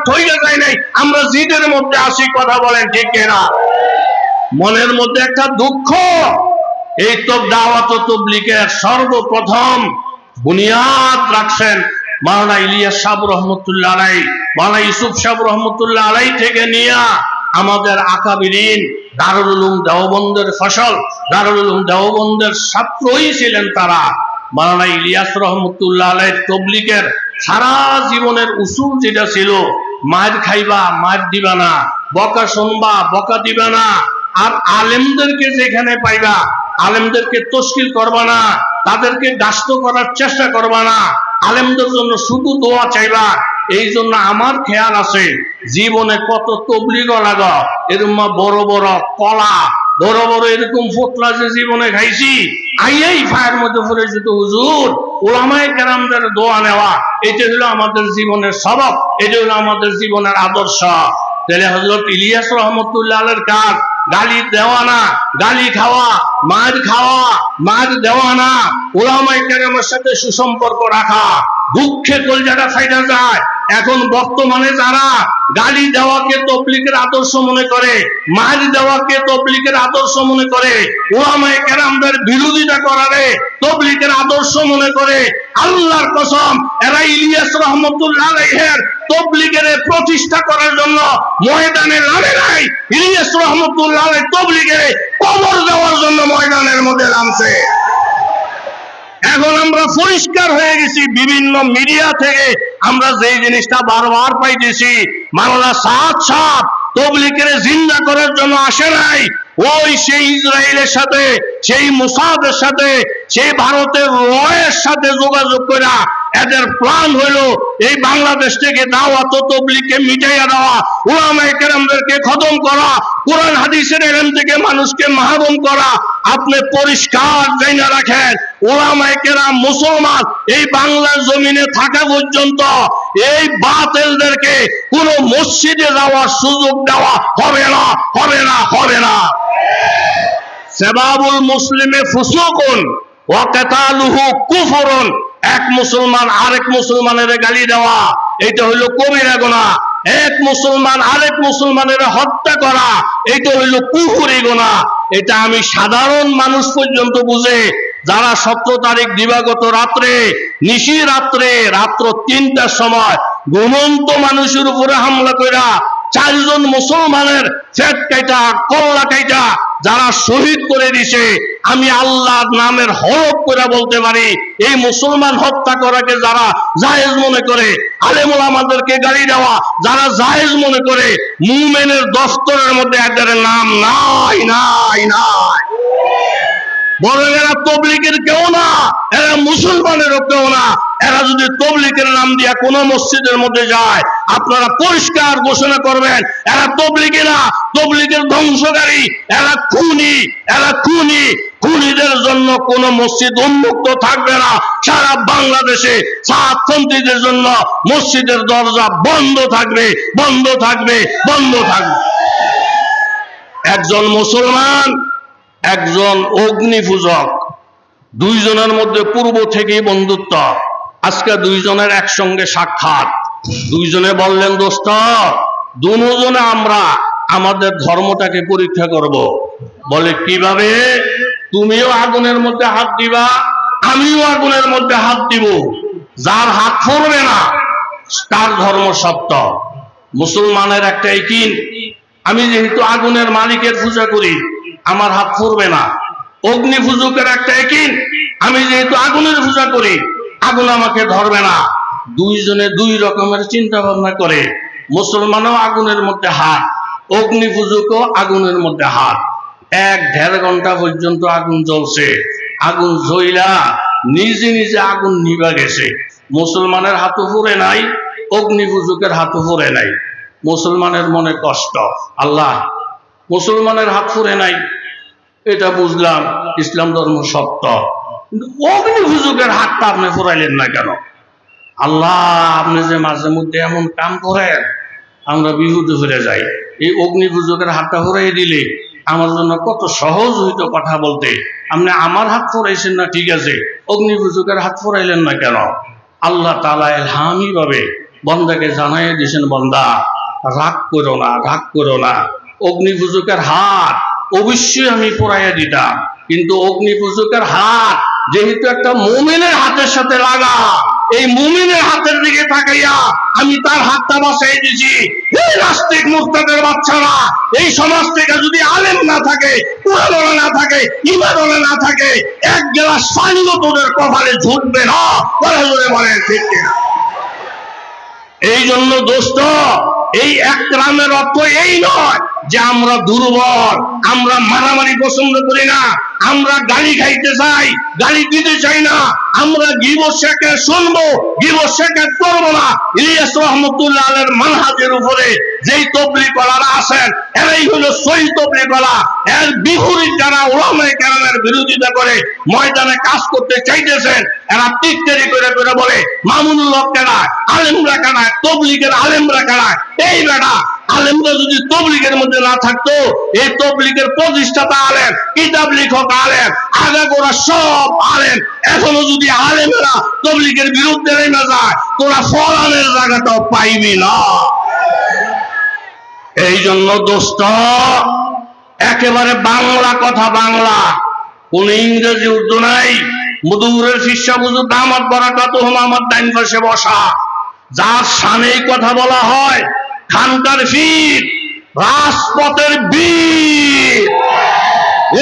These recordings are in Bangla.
থইয়া যায় নাই, আমরা জিদের মধ্যে আসি। কথা বলেন ঠিক কিনা? মনের মধ্যে একটা দুঃখ। এই তো দাওয়াত তাবলীগের সর্বপ্রথম বুনিয়াদ রাখছেন মাওলানা ইলিয়াস সাহেব রহমতুল্লাহ আলাইহি, মাওলানা ইউসুফ সাহেব রহমতুল্লাহ আলাইহি থেকে নিয়ে আমাদের আকাবিরিন দারুল উলুম দেওবন্দের ফসল, দারুল উলুম দেওবন্দের ছাত্রই ছিলেন তারা। মাওলানা ইলিয়াস রহমতুল্লাহ আলাইহি তাবলীগের সারা জীবনের উসুল যেটা ছিল, মার খাইবা মার দিবা না, বকা শুনবা বকা দিবা না, আর আলেমদেরকে যেখানে পাইবা আলেমদেরকে তশকিল করবা না, তাদেরকে গাস্ত করার চেষ্টা করবা না, আলেমদের জন্য শুধু দোয়া চাইবা। এই জন্য আমার খেয়াল আছে জীবনে কত তবলিগ লাগা, এরকম বড় বড় কলা, বড় বড় এরকম ফোটলা যে জীবনে খাইছি, আইয়াই ফায়ের মধ্যে পড়ে যেত হুজুর। ওলামায়ে কেরামদের দোয়া নেওয়া, এটা হলো আমাদের জীবনের সবক, এটা হলো আমাদের জীবনের আদর্শ। তাহলে হযরত ইলিয়াস রাহমাতুল্লাহ আলাইহির কাজ গালি দেওয়া না, গালি খাওয়া, মার দেওয়া না, ওলামায়ে কেরামের সাথে সুসম্পর্ক রাখা। দুঃখে কলজাটা ফাইটা যায়। এখন বর্তমানে যারা গালি দেওয়াকে তাবলীগের আদর্শ মনে করে, মার দেওয়াকে তাবলীগের আদর্শ মনে করে, ওলামায়ে কেরামদের বিরোধিতা করারে তাবলীগের আদর্শ মনে করে, আল্লাহর কসম এরা ইলিয়াস রাহমাতুল্লাহ আলাইহির তাবলীগের প্রতিষ্ঠা করার জন্য ময়দানে নামে নাই, ইলিয়াস রাহমাতুল্লাহ আলাইহি তাবলীগের কবর দেওয়ার জন্য ময়দানের মধ্যে নামছে। এখন আমরা পরিষ্কার হয়ে গেছি, বিভিন্ন মিডিয়া থেকে আমরা যে জিনিসটা বারবার পাইতেছি, মাওলানা সাদ সাহেব তাবলীগের জিন্দা করার জন্য আসে নাই, ওই সেই ইসরায়েলের সাথে, সেই মোসাদের সাথে, সেই ভারতের রয়ের সাথে যোগাযোগ করা এদের প্ল্যান হলো এই বাংলাদেশ থেকে দাওয়াত তাবলীগকে মিটাইয়া দেওয়া, উলামায়ে কেরামদেরকে খতম করা, কোরআন হাদিসের ইলম থেকে মানুষকে মাহরুম করা। আপনি পরিষ্কার জানা রাখেন, উলামায়ে কেরাম মুসলমান এই বাংলার জমিনে থাকা পর্যন্ত এই বাতিলদেরকে কোন মসজিদে যাওয়ার সুযোগ দেওয়া হবে না, হবে না, হবে না। সাবাবুল মুসলিমে ফুসুকুন ওয়া কিতালুহু কুফরুন, এক মুসলমান আরেক মুসলমানের গালি দেওয়া এটা হইল কবিরা গুনাহ, এক মুসলমান আরেক মুসলমানের হত্যা করা এটা হইল কুফরি গুনাহ। এটা আমি সাধারণ মানুষ পর্যন্ত বুঝে, যারা 17 তারিখ দিবাগত রাত্রে নিশি রাত্রে রাত্র 3টার সময় ঘুমন্ত মানুষের উপরে হামলা কইরা 4 জন মুসলমানের পেট কাইটা কল্লা কাইটা যারা শহীদ করে দিছে, আমি আল্লাহর নামের হরফ করে বলতে পারি এই মুসলমান হত্যা করাকে যারা জায়েজ মনে করে, আলেম ওলামাদেরকে গালি দেওয়া যারা জায়েজ মনে করে, মুমিনের দফতরের মধ্যে এদের নাম নাই, নাই, নাই। বরং এরা তাবলীগের কেউ না, এরা মুসলমানেরও কেউ না। এরা যদি তাবলীগের নাম দিয়া কোন মসজিদের মধ্যে যায়, আপনারা পরিষ্কার ঘোষণা করবেন এরা তাবলীগী না, তাবলীগের ধ্বংসকারী, এরা খুনি, এরা খুনি। খুনিদের জন্য কোন মসজিদ উন্মুক্ত থাকবে না। সারা বাংলাদেশে সাতপন্থীদের জন্য মসজিদের দরজা বন্ধ থাকবে, বন্ধ থাকবে, বন্ধ থাকবে। একজন মুসলমান, একজন অগ্নি পূজক, দুইজনের মধ্যে পূর্ব থেকেই বন্ধুত্ব। আজকে দুইজনের একসঙ্গে সাক্ষাৎ, দুইজনে বললেন দোস্ত দুজনে আমরা আমাদের ধর্মটাকে পরীক্ষা করব। বলে কিভাবে? তুমিও আগুনের মধ্যে হাত দিবা, আমিও আগুনের মধ্যে হাত দিব, যার হাত পড়বে না তার ধর্ম সত্য। মুসলমানের একটা ইকিন, আমি যেহেতু আগুনের মালিকের পূজা করি আমার হাত পড়বে না। অগ্নি পূজকের একটা ইকিন, আমি যেহেতু আগুনের পূজা করি আগুন আমাকে ধরবে না। দুইজনে দুই রকমের চিন্তা ভাবনা করে। মুসলমানও আগুনের মধ্যে হাত, অগ্নি পূজকও আগুনের মধ্যে হাত। 1-1.5 ঘন্টা পর্যন্ত আগুন জ্বলছে, আগুন জ্বলা নিজে নিজে আগুন নিভা গেছে। মুসলমানের হাতও পড়ে নাই, অগ্নি পূজকের হাতও পড়ে নাই। মুসলমানের মনে কষ্ট, আল্লাহ মুসলমানের হাত পড়ে নাই এটা বুঝলাম, ইসলাম ধর্ম সত্য, কিন্তু অগ্নি পূজকের হাতটা আপনি পড়াইলেন না কেন? আল্লাহ আপনি যে মাঝে মধ্যে এমন কাম করেন আমরা বিহুদে ফিরে যাই। এই অগ্নি পূজকের হাতটা পড়াই দিলে আমার জন্য কত সহজ হইতো কথা বলতে। আপনি আমার হাত পড়াইছেন না ঠিক আছে, অগ্নি পূজকের হাত পড়াইলেন না কেন? আল্লাহ তাআলা ইলহামি ভাবে বন্দাকে জানাই দিয়েছেন, বন্দা রাগ করো না, রাগ করো না। অগ্নিপূজকের হাত অবশ্যই আমি পোড়াইয়া দিতাম, কিন্তু অগ্নিপূজকের হাত যেহেতু একটা মুমিনের হাতের সাথে লাগা, এই মুমিনের হাতের দিকে তাকাইয়া আমি তার হাতটা বাঁচাই দিছি। এই নাস্তিক মুরতাদের বাচ্চারা, এই সমাজ থেকে যদি আলেম না থাকে, কুরআন না থাকে, ঈমান না থাকে, এক গ্লাস পানিও তোদের কপালে ঝুঁকবে না। বলেন ঠিক কিনা? এই জন্য দোস্ত, এই একরামের অর্থ এই নয় যে আমরা দুর্বল, আমরা মারামারি পছন্দ করি না, আমরা গালি খাইতে চাই, গালি দিতে চাই না, আমরা গীবত শেখার শুনবো, গীবত শেখার করবো না। ইলিয়াস রহমতুল্লাহ আলাইহির মানহাজের উপরে যেই তবলিগওয়ালারা আছেন, এরাই হলো সহি তবলিগওয়ালা। এর বিপরীত যারা উলামায়ে কেরামের বিরোধিতা করে ময়দানে কাজ করতে চাইতেছেন, এরা টিকটারি করে করে বলে মামুনুল্লাহ কেনা, আলেমরা কেনা, তবলিগের আলেমরা কেনা। এই বেটা, আলেমরা যদি তবলিগের মধ্যে না থাকতো, এই তবলিগের প্রতিষ্ঠাতা আলেম, কিতাব লেখক আলেম, আগাগোড়া সব আলেম, এখনো যদি আলেমেরা তবলিগের বিরুদ্ধে নেমে যায়, তোরা ফলানের জায়গাটাও পাইবি না। এই জন্য দোস্ত, একেবারে বাংলা কথা, বাংলা, কোন ইংরেজি উর্দু নাই। মধুরের শিষ্যা বুঝু দামাত বরাকাত আমার ডাইন পাশে বসা, যার সামনেই কথা বলা হয়, খানকার ফির, রাজপথের বীর।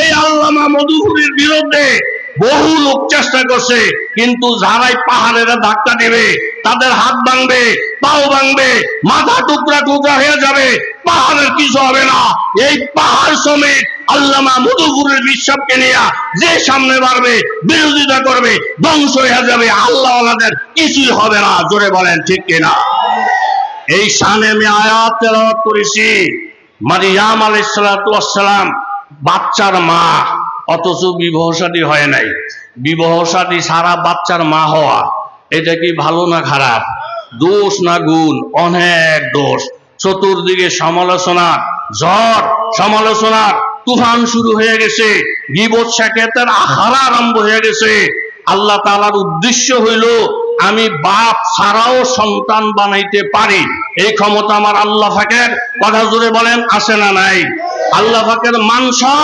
এই আল্লামা মধুপুরীর বিরুদ্ধে বহু লোক চেষ্টা করছে, কিন্তু যারাই পাহাড়ের ধাক্কা দেবে, তাদের হাত ভাঙবে, পাও ভাঙবে, মাথা টুকরা টুকরা হয়ে যাবে, পাহাড়ের কিছু হবে না। এই পাহাড় সমেত আল্লামা মধুপুরের বিশ্বাসকে নিয়ে যে সামনে বাড়বে, বিরোধিতা করবে, ধ্বংস হয়ে যাবে। আল্লাহ ওনাদের কিছুই হবে না। জোরে বলেন ঠিক কিনা? এই শানে আমি আয়াত তেলাওয়াত করেছি, মারিয়াম আলাইহিস সালাতু ওয়াস সালাম বাচ্চার মা, অথচ বিবাহ শাদী হয় নাই। বিবাহ শাদী সারা বাচ্চার মা হওয়া, এটা কি ভালো না খারাপ? দোষ না গুণ? অনেক দোষ। চতুর্দিকে সমালোচনা, ঝড় সমালোচনার তুফান শুরু হয়ে গেছে, গীবত শেখাতের আখাড়া আরম্ভ হয়ে গেছে। আল্লাহ তাআলার উদ্দেশ্য হইল আমি বাপ ছাড়াও সন্তান বানাইতে পারি। এই ক্ষমতা আমার আল্লাহ পাকের। কথা জোরে বলেন, আছে না নাই? আল্লাহ পাকের মানসা,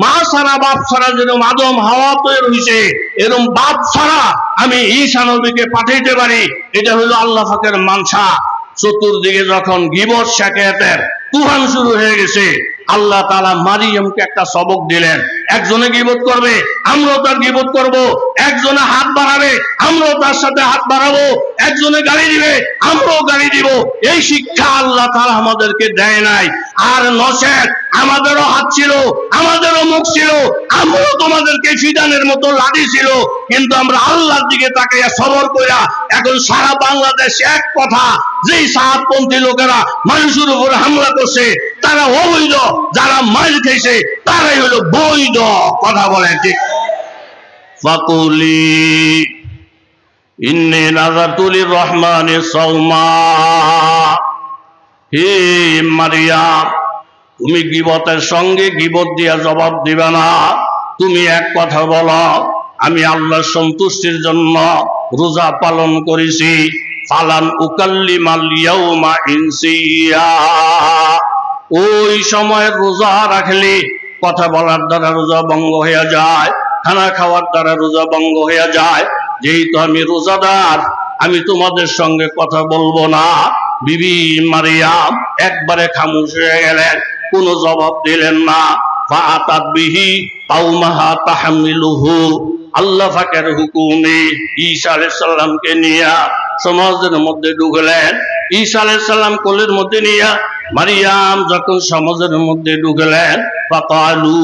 মা ছাড়া বাপ ছাড়া যেরকম আদম হাওয়া তৈরি হয়েছে, এরকম বাপ ছাড়া আমি ঈসা নবীকে পাঠাইতে পারি। এটা হলো আল্লাহ পাকের মানসা। চতুর্দিকে যখন গীবত শেখাতের তুফান শুরু হয়ে গেছে, আল্লাহ তাআলা মারিয়ামকে একটা সবক দিলেন। একজনে গীবত করবে, আমরাও তার গীবত করব। একজনে হাত বাড়াবে, আমরাও তার সাথে হাত বাড়াবো। একজনে গালি দিবে, আমরাও গালি দিব। এই শিক্ষা আল্লাহ তাআলা আমাদেরকে দেয় নাই। আর নসেদ, আমাদেরও হাত ছিল, আমাদেরও মুখ ছিল, আমরাও তোমাদেরকে ফিদানের মতো লাঠি ছিল, কিন্তু আমরা আল্লাহর দিকে তাকাইয়া সবর কইরা এখন সারা বাংলাদেশ এক কথা, যেই সাহাবপন্থী লোকেরা মানুষের উপরে হামলা করছে তারা অবৈধ, যারা মাইল খেয়েছে তারাই হলো বৈধ। কথা বলেন ঠিক? ফাকুলি ইন্নী নাযারতু লির-রহমানি সাওমা। হে মারিয়াম, তুমি গীবতের সঙ্গে গীবত দিয়া জবাব দিবে না। তুমি এক কথা বলো, আমি আল্লাহর সন্তুষ্টির জন্য রোজা পালন করেছি। ফালান উকাল্লিমাল ইয়াউমা ইনসিয়া। ওই সময় রোজা রাখলে কথা বলার দ্বারা রোজা ভঙ্গ হয়ে যায়, খানা খাওয়ার দ্বারা রোজা ভঙ্গ হয়ে যায়। যেহেতু আমি রোজাদার, আমি তোমাদের সঙ্গে কথা বলবো না। বিবি মারিয়াম একবারে খামোশ হয়ে গেলেন, কোনো জবাব দিলেন না। ফাআতাত বিহি কাওমাহা তাহমিলুহু। আল্লাহ পাকের হুকুমে ঈসা আলাইহিস সালামকে নিয়ে সমাজের মধ্যে ঢুকলেন। ঈসা আলাইহিস সালাম কোলের মধ্যে নিয়ে মারিয়াম যখন সমাজের মধ্যে ঢুকলেন, ফাকালু,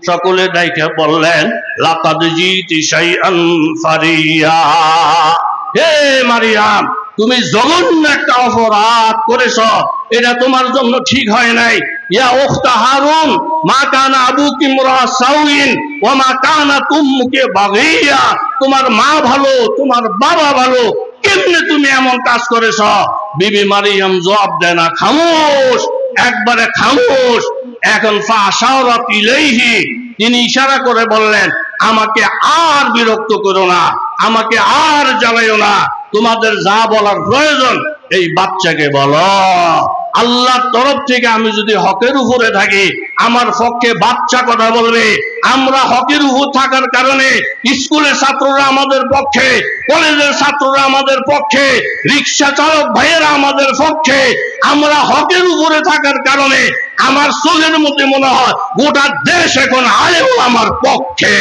সকলে ডাইকে বললেন, লাকাদ জিতি শাইআন ফারিয়া। হে মারিয়াম, তুমি জঘন্য একটা অপরাধ করেছ, এটা তোমার জন্য ঠিক হয় নাই। ইয়া উখতা হারুন, মা কানা আবুকি ইমরা সাউইন ওয়া মা কানাত উম্মুকি বাগিয়া। তোমার মা ভালো, তোমার বাবা ভালো, কেমনে তুমি এমন কাজ করেছ? বিবি মারিয়াম জবাব দেয় না, খামোশ, একবারে খামোশ। এখন ফাশারাত ইলাইহি, তিনি ইশারা করে বললেন, আমাকে আর বিরক্ত করো না, আমাকে আর জ্বালাইও না। তোমাদের যা বলার প্রয়োজন এই বাচ্চাকে বলো আল্লাহর তরফ থেকে আমি যদি হকের উপরে থাকি আমার পক্ষে বাচ্চা কথা বলবে। আমরা হকের উপর থাকার কারণে স্কুলের ছাত্ররা আমাদের পক্ষে, কলেজের ছাত্ররা আমাদের পক্ষে, রিক্সা চালক ভাইয়েরা আমাদের পক্ষে। আমরা হকের উপরে থাকার কারণে আমার চোখের মধ্যে মনে হয় গোটা দেশ এখন আলেম আমার পক্ষে।